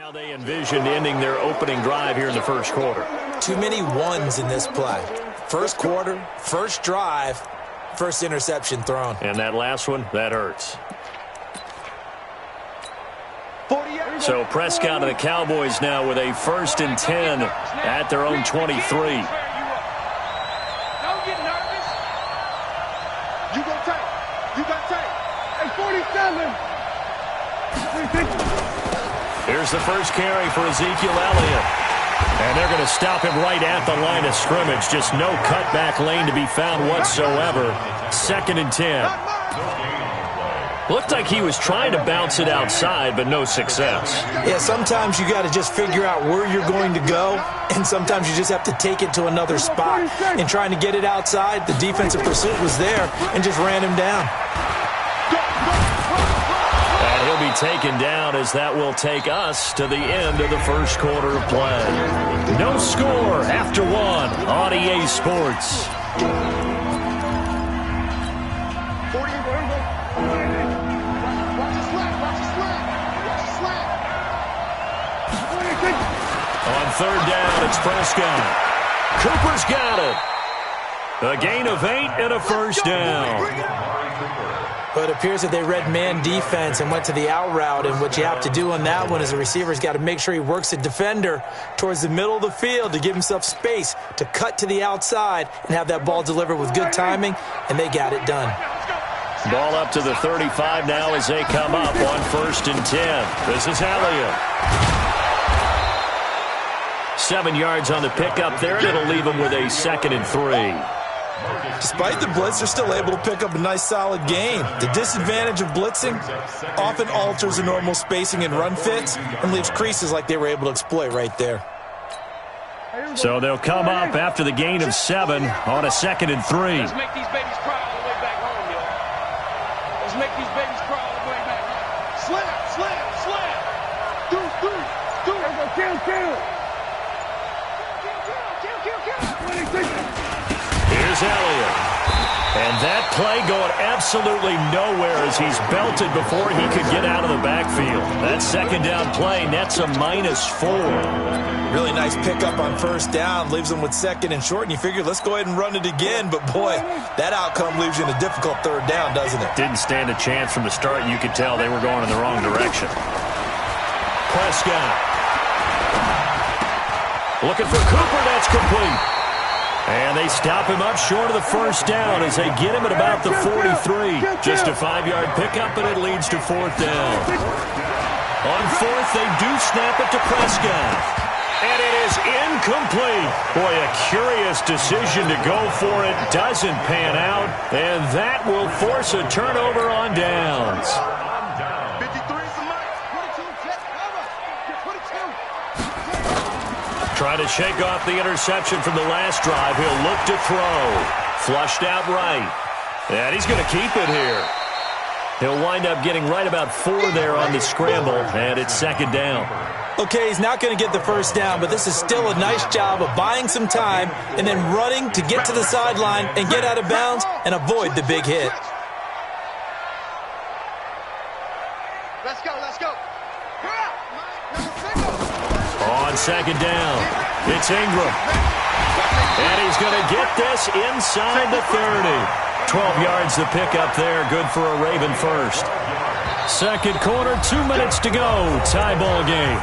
How they envisioned ending their opening drive here in the first quarter. Too many ones in this play. First quarter, first drive, first interception thrown. And that last one, that hurts. So Prescott and the Cowboys now with a 1st and 10 at their own 23. Don't get nervous. You go tight. You got tight. Hey, 47. Here's the first carry for Ezekiel Elliott. And they're going to stop him right at the line of scrimmage. Just no cutback lane to be found whatsoever. 2nd and 10. Looked like he was trying to bounce it outside, but no success. Yeah, sometimes you got to just figure out where you're going to go, and sometimes you just have to take it to another spot. And trying to get it outside, the defensive pursuit was there and just ran him down. And he'll be taken down as that will take us to the end of the first quarter of play. No score after 1 on EA Sports. On 3rd down, it's Prescott. Cooper's got it. A gain of 8 and a first down. But it appears that they read man defense and went to the out route, and what you have to do on that one is the receiver's got to make sure he works the defender towards the middle of the field to give himself space to cut to the outside and have that ball delivered with good timing, and they got it done. Ball up to the 35 now as they come up on 1st and 10. This is Elliott. 7 yards on the pickup there, and it'll leave him with a 2nd and 3. Despite the blitz, they're still able to pick up a nice, solid gain. The disadvantage of blitzing often alters the normal spacing and run fits and leaves creases like they were able to exploit right there. So they'll come up after the gain of 7 on a 2nd and 3. Let's make these babies cry all the way back home, yo. Let's make these babies cry all the way back home. Slam. Do. Kill. Here's Elliott. And that play going absolutely nowhere as he's belted before he could get out of the backfield. That 2nd down play nets a -4. Really nice pickup on 1st down. Leaves them with 2nd and short, and you figure, let's go ahead and run it again. But, boy, that outcome leaves you in a difficult 3rd down, doesn't it? Didn't stand a chance from the start. You could tell they were going in the wrong direction. Prescott. Looking for Cooper. That's complete. And they stop him up short of the 1st down as they get him at about the 43. Just a 5-yard pickup, and it leads to 4th down. On 4th, they do snap it to Prescott. And it is incomplete. Boy, a curious decision to go for it. Doesn't pan out. And that will force a turnover on downs. Trying to shake off the interception from the last drive. He'll look to throw. Flushed out right. And he's going to keep it here. He'll wind up getting right about 4 there on the scramble, and it's 2nd down. Okay, he's not going to get the 1st down, but this is still a nice job of buying some time and then running to get to the sideline and get out of bounds and avoid the big hit. Let's go. On 2nd down, it's Ingram. And he's going to get this inside the 30. 12 yards to pick up there. Good for a Raven first. 2nd quarter, 2 minutes to go. Tie ball game.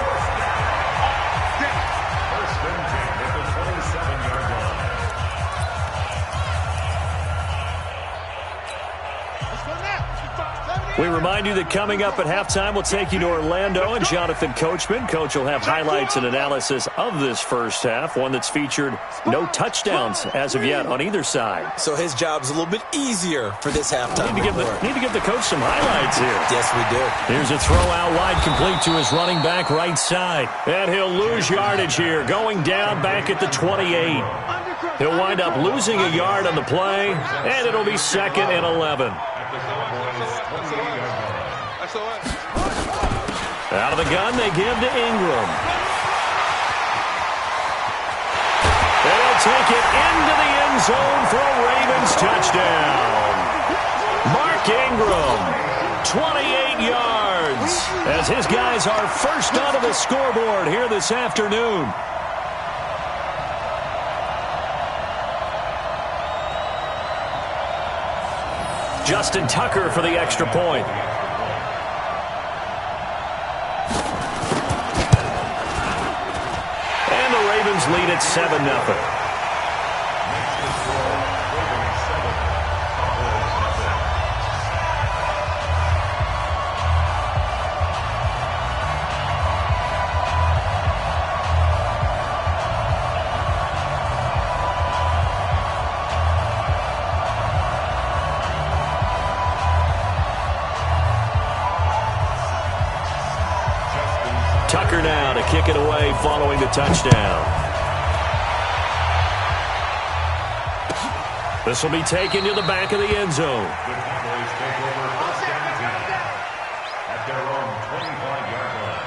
We remind you that coming up at halftime, we'll take you to Orlando and Jonathan Coachman. Coach will have highlights and analysis of this first half, one that's featured no touchdowns as of yet on either side. So his job's a little bit easier for this halftime. Need to give the coach some highlights here. Yes, we do. Here's a throw out wide, complete to his running back right side. And he'll lose yardage here, going down back at the 28. He'll wind up losing a yard on the play, and it'll be 2nd and 11. Out of the gun, they give to Ingram. They'll take it into the end zone for a Ravens touchdown. Mark Ingram, 28 yards as his guys are first onto the scoreboard here this afternoon. Justin Tucker for the extra point. And the Ravens lead at 7-0. Tucker now to kick it away following the touchdown. This will be taken to the back of the end zone. The Cowboys take over first down and 10 at their own 25-yard line.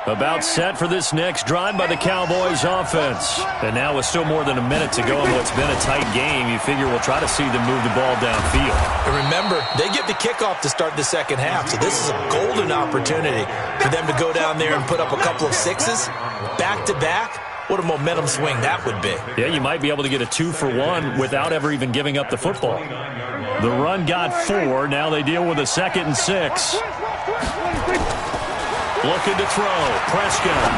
About set for this next drive by the Cowboys offense. And now with still more than a minute to go in what's been a tight game, you figure we'll try to see them move the ball downfield. And remember, they get the kickoff to start the second half, so this is a golden opportunity for them to go down there and put up a couple of sixes back-to-back. What a momentum swing that would be. Yeah, you might be able to get a 2-for-1 without ever even giving up the football. The run got 4. Now they deal with a 2nd and 6. Looking to throw. Prescott.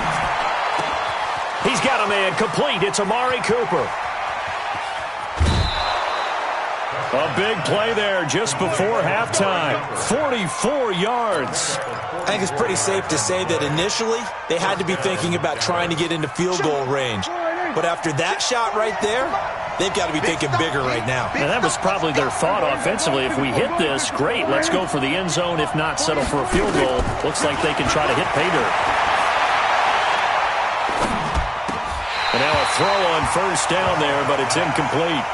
He's got a man complete. It's Amari Cooper. A big play there just before halftime. 44 yards. I think it's pretty safe to say that initially they had to be thinking about trying to get into field goal range. But after that shot right there, they've got to be thinking bigger right now. And that was probably their thought offensively. If we hit this, great. Let's go for the end zone. If not, settle for a field goal. Looks like they can try to hit pay dirt. And now a throw on first down there, but it's incomplete.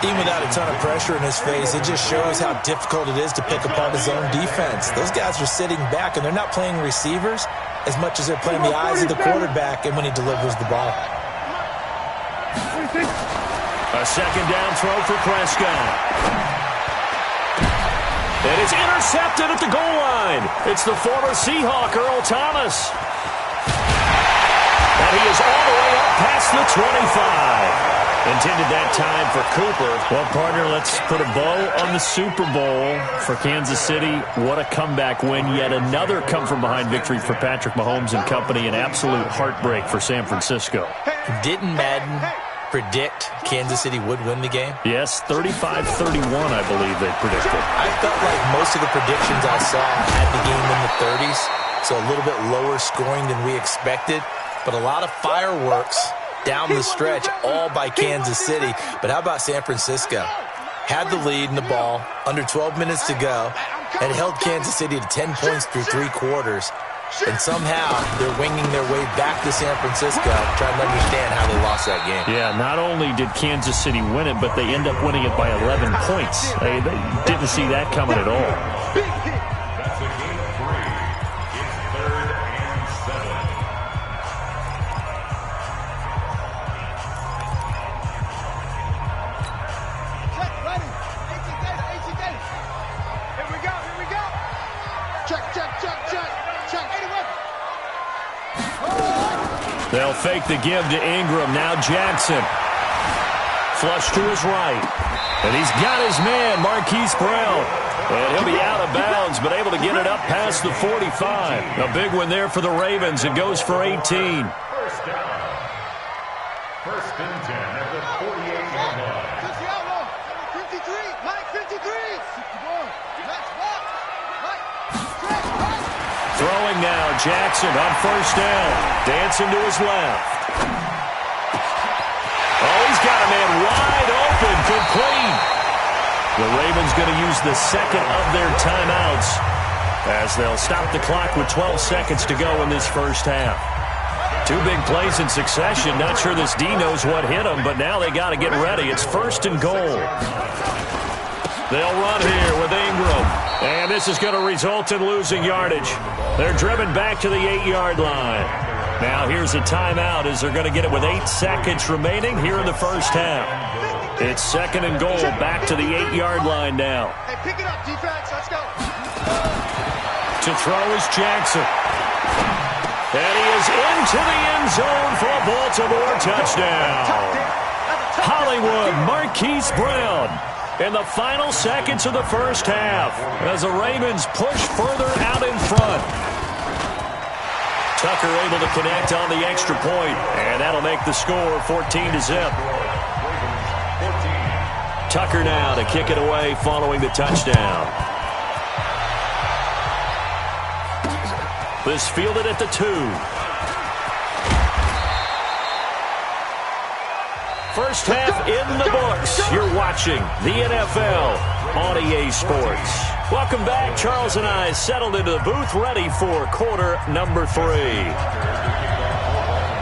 Even without a ton of pressure in his face, it just shows how difficult it is to pick apart his own defense. Those guys are sitting back, and they're not playing receivers as much as they're playing the eyes of the quarterback and when he delivers the ball. A second down throw for Prescott. And it's intercepted at the goal line. It's the former Seahawk, Earl Thomas. And he is all the way up past the 25. Intended that time for Cooper. Well, partner, let's put a bow on the Super Bowl for Kansas City. What a comeback win. Yet another come-from-behind victory for Patrick Mahomes and company. An absolute heartbreak for San Francisco. Didn't Madden predict Kansas City would win the game? Yes, 35-31, I believe they predicted. I felt like most of the predictions I saw had the game in the 30s, so a little bit lower scoring than we expected, but a lot of fireworks down the stretch, all by Kansas City. But how about San Francisco? Had the lead in the ball, under 12 minutes to go, and held Kansas City to 10 points through 3 quarters. And somehow they're winging their way back to San Francisco, trying to understand how they lost that game. Yeah, not only did Kansas City win it, but they end up winning it by 11 points. They didn't see that coming at all. That's a game 3. It's 3rd and 7. Check, ready. 18 data. Here we go. Check. Check. They'll fake the give to Ingram. Now Jackson. Flush to his right. And he's got his man, Marquise Brown. And he'll be out of bounds, but able to get it up past the 45. A big one there for the Ravens. It goes for 18. First down. First and 10 at the 48-yard line. 53, Mike 53. Throwing now, Jackson on first down. Dancing to his left. Oh, he's got a man wide open, complete. The Ravens going to use the second of their timeouts as they'll stop the clock with 12 seconds to go in this first half. Two big plays in succession. Not sure this D knows what hit them, but now they got to get ready. It's first and goal. They'll run here with Ingram. And this is going to result in losing yardage. They're driven back to the 8-yard line. Now here's a timeout as they're going to get it with 8 seconds remaining here in the first half. It's second and goal, back to the 8-yard line now. Hey, pick it up, defense. Let's go. To throw is Jackson. And he is into the end zone for a Baltimore touchdown. Hollywood Marquise Brown in the final seconds of the first half as the Ravens push further out in front. Tucker able to connect on the extra point, and that'll make the score 14-0. Tucker now to kick it away following the touchdown. This fielded at the 2. First half in the books. You're watching the NFL on EA Sports. Welcome back. Charles and I settled into the booth ready for quarter number 3.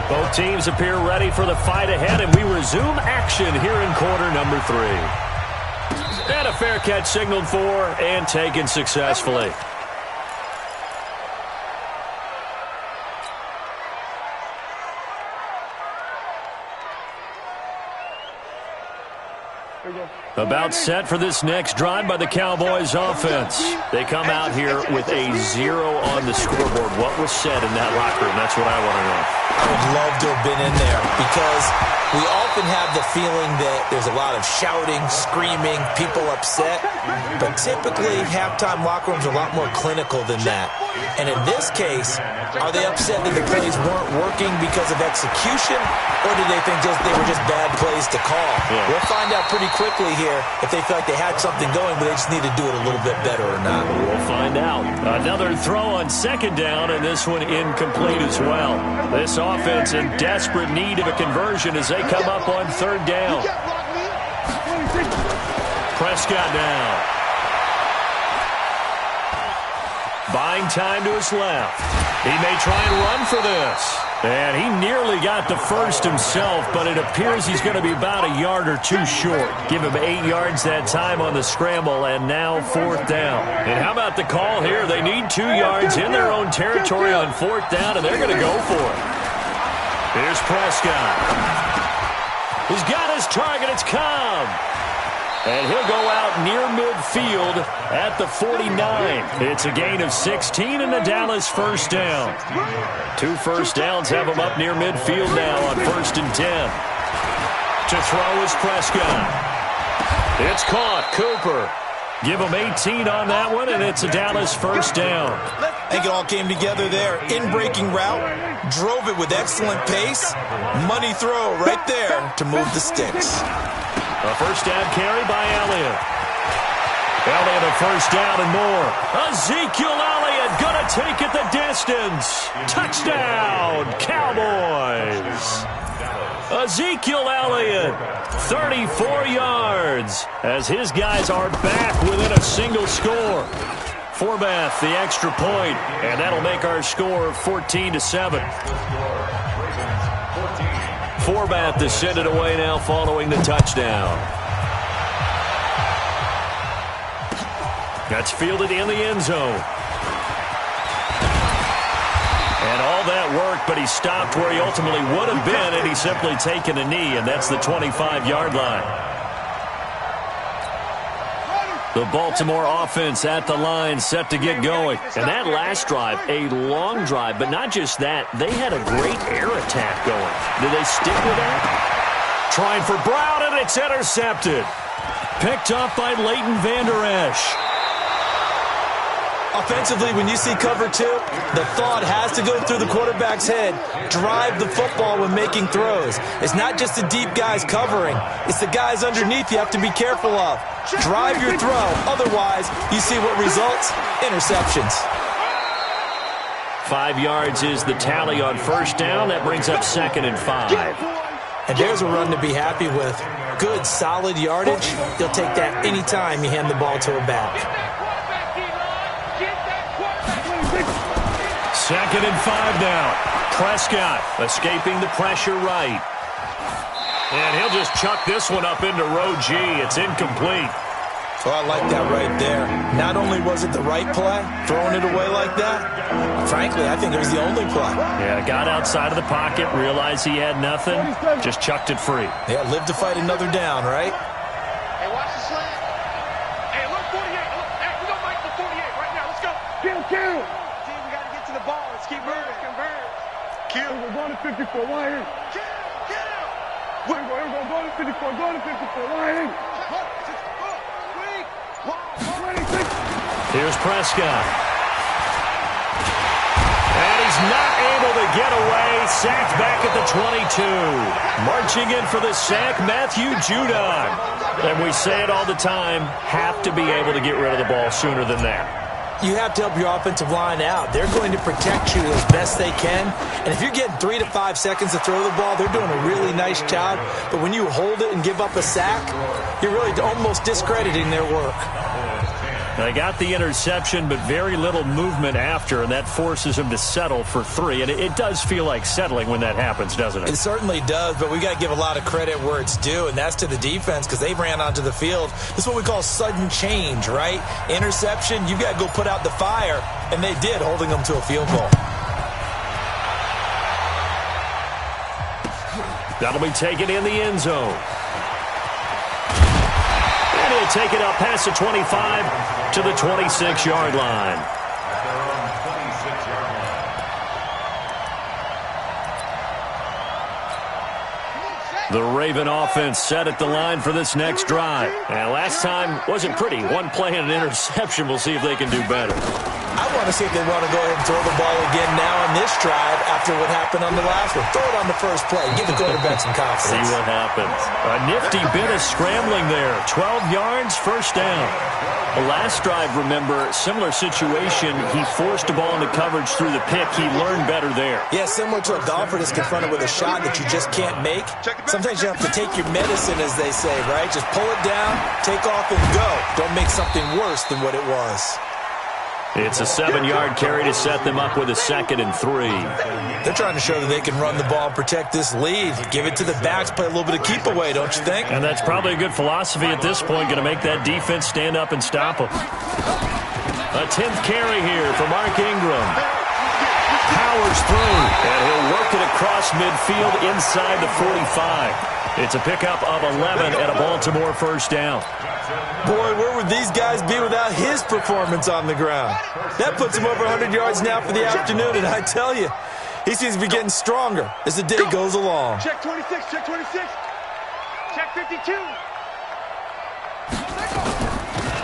Both teams appear ready for the fight ahead, and we resume action here in quarter number 3. And a fair catch signaled for and taken successfully. About set for this next drive by the Cowboys offense. They come out here with a 0 on the scoreboard. What was said in that locker room? That's what I want to know. I would love to have been in there because we often have the feeling that there's a lot of shouting, screaming, people upset. But typically, halftime locker rooms are a lot more clinical than that. And in this case, are they upset that the plays weren't working because of execution, or do they think they were just bad plays to call? Yeah. We'll find out pretty quickly here if they feel like they had something going, but they just need to do it a little bit better or not. We'll find out. Another throw on second down, and this one incomplete as well. This offense in desperate need of a conversion as they come up on third down. Prescott now. Buying time to his left. He may try and run for this. And he nearly got the first himself, but it appears he's going to be about a yard or 2 short. Give him 8 yards that time on the scramble, and now fourth down. And how about the call here? They need 2 yards in their own territory on fourth down, and they're going to go for it. Here's Prescott. He's got his target. It's Cobb. And he'll go out near midfield at the 49. It's a gain of 16 and the Dallas first down. 2 first downs have him up near midfield now on first and 10. To throw is Prescott. It's caught. Cooper. Give him 18 on that one, and it's a Dallas first down. I think it all came together there. In-breaking route, drove it with excellent pace. Money throw right there to move the sticks. A first down carry by Elliott. Elliott a first down and more. Ezekiel Elliott going to take it the distance. Touchdown, Cowboys. Ezekiel Elliott, 34 yards, as his guys are back within a single score. Forbath, the extra point, and that'll make our score 14-7. Forbath to send it away now following the touchdown. That's fielded in the end zone. And all that worked, but he stopped where he ultimately would have been, and he's simply taken a knee, and that's the 25-yard line. The Baltimore offense at the line, set to get going. And that last drive, a long drive, but not just that. They had a great air attack going. Did they stick with that? Trying for Brown, and it's intercepted. Picked off by Leighton Vander Esch. Offensively, when you see cover two, the thought has to go through the quarterback's head. Drive the football when making throws. It's not just the deep guys covering. It's the guys underneath you have to be careful of. Drive your throw. Otherwise, you see what results? Interceptions. 5 yards is the tally on first down. That brings up 2nd and 5. And there's a run to be happy with. Good, solid yardage. You'll take that anytime you hand the ball to a back. 2nd and 5 now. Prescott escaping the pressure right. And he'll just chuck this one up into row G. It's incomplete. Oh, I like that right there. Not only was it the right play, throwing it away like that, frankly, I think it was the only play. Yeah, got outside of the pocket, realized he had nothing, just chucked it free. Yeah, live to fight another down, right? Hey, watch the slant. Hey, look, 48. Hey, we gonna make the 48 right now. Let's go. Kill. Team, we gotta get to the ball. Let's keep moving. Convert. Kill. We're going to 54. Why here? Kill. We're going to 54. Going to 54. Why here? Here's Prescott. And he's not able to get away. Sacked back at the 22. Marching in for the sack, Matthew Judon. And we say it all the time, have to be able to get rid of the ball sooner than that. You have to help your offensive line out. They're going to protect you as best they can. And if you're getting 3 to 5 seconds to throw the ball, they're doing a really nice job. But when you hold it and give up a sack, you're really almost discrediting their work. They got the interception, but very little movement after, and that forces them to settle for 3. And it does feel like settling when that happens, doesn't it? It certainly does, but we got to give a lot of credit where it's due, and that's to the defense because they ran onto the field. This is what we call sudden change, right? Interception, you got to go put out the fire, and they did, holding them to a field goal. That'll be taken in the end zone. And he'll take it up past the 25 to the 26-yard line. At their own 26-yard line. The Raven offense set at the line for this next drive. And last time wasn't pretty. One play and an interception. We'll see if they can do better. I want to see if they want to go ahead and throw the ball again now on this drive after what happened on the last one. Throw it on the first play. Give the quarterback some confidence. See what happens. A nifty bit of scrambling there. 12 yards, first down. The last drive, remember, similar situation. He forced the ball into coverage through the pick. He learned better there. Yeah, similar to a golfer that's confronted with a shot that you just can't make. Sometimes you have to take your medicine, as they say, right? Just pull it down, take off, and go. Don't make something worse than what it was. It's a 7-yard carry to set them up with a 2nd and 3. They're trying to show that they can run the ball and protect this lead. Give it to the backs, play a little bit of keep away, don't you think? And that's probably a good philosophy at this point, going to make that defense stand up and stop them. A 10th carry here for Mark Ingram. Powers through, and he'll work it across midfield inside the 45. It's a pickup of 11 and a Baltimore first down. Boy, where would these guys be without his performance on the ground? That puts him over 100 yards now for the afternoon, and I tell you, he seems to be getting stronger as the day goes along. Check 26, check 26. Check 52.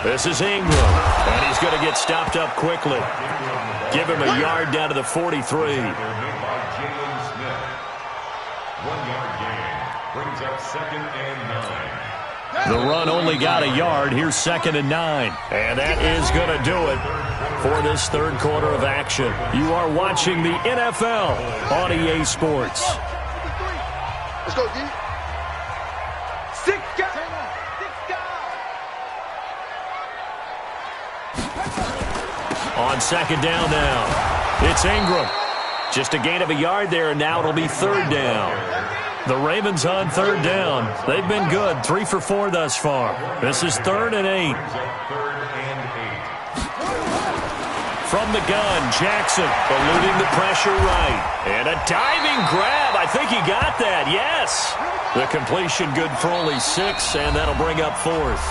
This is Ingram, and he's going to get stopped up quickly. Give him a yard down to the 43. 1 yard gain brings up 2nd and 9. The run only got a yard. Here's 2nd and 9. And that is going to do it for this third quarter of action. You are watching the NFL on EA Sports. Let's go, D. 6 guys. On 2nd down now, it's Ingram. Just a gain of a yard there, and now it'll be 3rd down. The Ravens on 3rd down. They've been good, 3 for 4 thus far. This is 3rd and 8. From the gun, Jackson eluding the pressure right. And a diving grab. I think he got that. Yes. The completion good for only 6, and that'll bring up 4th.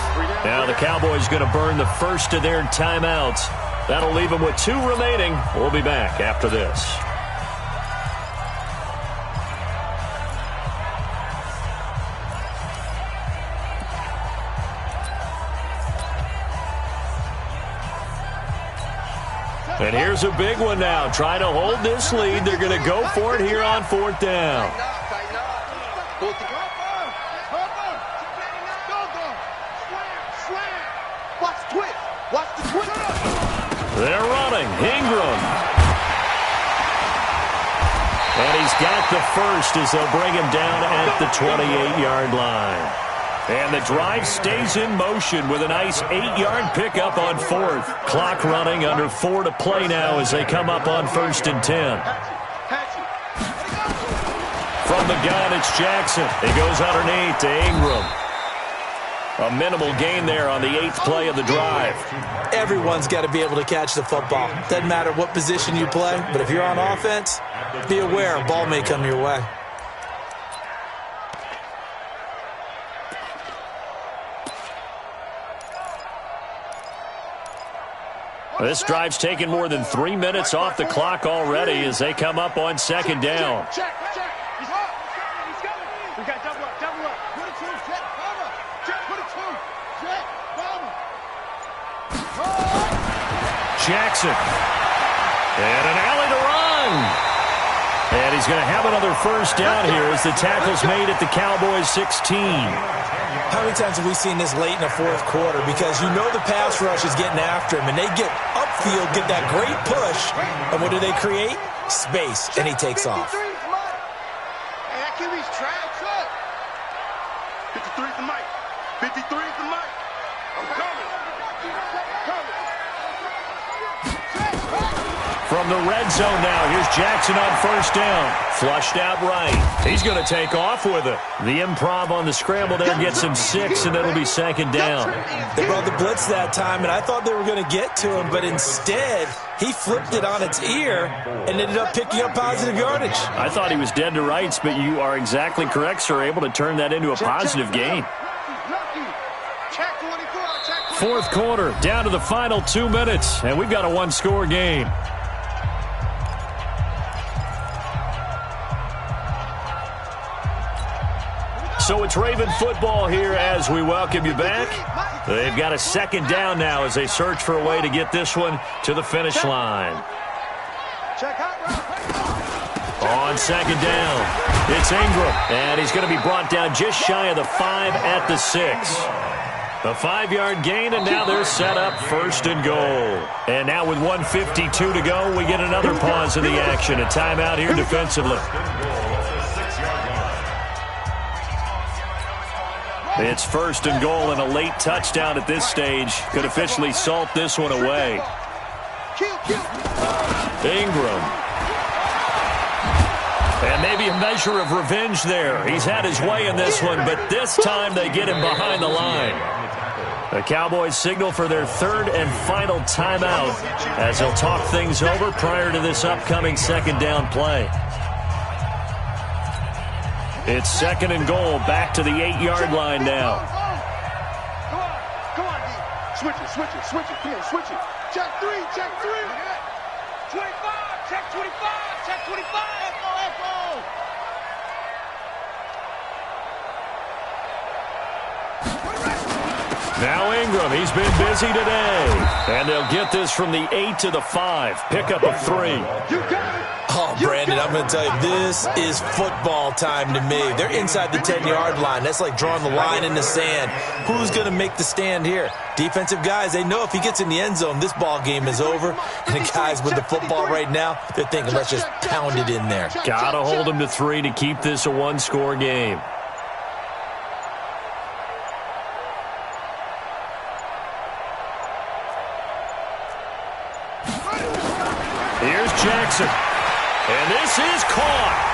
Now the Cowboys going to burn the first of their timeouts. That'll leave them with 2 remaining. We'll be back after this. And here's a big one now. Trying to hold this lead. They're going to go for it here on 4th down. They're running. Ingram. And he's got the first as they'll bring him down at the 28-yard line. And the drive stays in motion with a nice 8-yard pickup on 4th. Clock running, under 4 to play now as they come up on 1st and 10. From the gun, it's Jackson. He goes underneath to Ingram. A minimal gain there on the 8th play of the drive. Everyone's got to be able to catch the football. Doesn't matter what position you play, but if you're on offense, be aware a ball may come your way. This drive's taken more than 3 minutes off the clock already as they come up on 2nd down. Check. He's up. He's coming. We got double up. Put it to him, check. Bomber. Check, put it to him. Check, bomber. Jackson. And an alley to run. And he's going to have another first down here as the tackle's made at the Cowboys 16. How many times have we seen this late in the 4th quarter? Because you know the pass rush is getting after him, and they get upfield, get that great push, and what do they create? Space, and he takes off. Hey, that QB's trash up. 53 is the mic. 53 is the mic. I'm coming. From the red zone now, here's Jackson on 1st down. Flushed out right. He's going to take off with it. The improv on the scramble there gets him 6, and it'll be 2nd down. They brought the blitz that time, and I thought they were going to get to him, but instead, he flipped it on its ear and ended up picking up positive yardage. I thought he was dead to rights, but you are exactly correct, sir, able to turn that into a positive gain. 4th quarter, down to the final 2 minutes, and we've got a 1-score game. So it's Raven football here as we welcome you back. They've got a 2nd down now as they search for a way to get this one to the finish line. On 2nd down, it's Ingram, and he's going to be brought down just shy of the 5 at the 6. A 5-yard gain, and now they're set up 1st and goal. And now with 1:52 to go, we get another pause in the action. A timeout here defensively. It's 1st and goal, and a late touchdown at this stage could officially salt this one away. Ingram. And maybe a measure of revenge there. He's had his way in this one, but this time they get him behind the line. The Cowboys signal for their 3rd and final timeout as they'll talk things over prior to this upcoming 2nd down play. It's 2nd and goal, back to the 8-yard line now. Come on, D. Switch it. Come on, switch it. Check 3. 25, check 25. Echo. Now Ingram, he's been busy today. And they'll get this from the 8 to the 5. Pickup of 3. Oh, Brandon, I'm going to tell you, this is football time to me. They're inside the 10-yard line. That's like drawing the line in the sand. Who's going to make the stand here? Defensive guys, they know if he gets in the end zone, this ball game is over. And the guys with the football right now, they're thinking, let's just pound it in there. Got to hold him to 3 to keep this a 1-score game. Here's Jackson. And this is caught.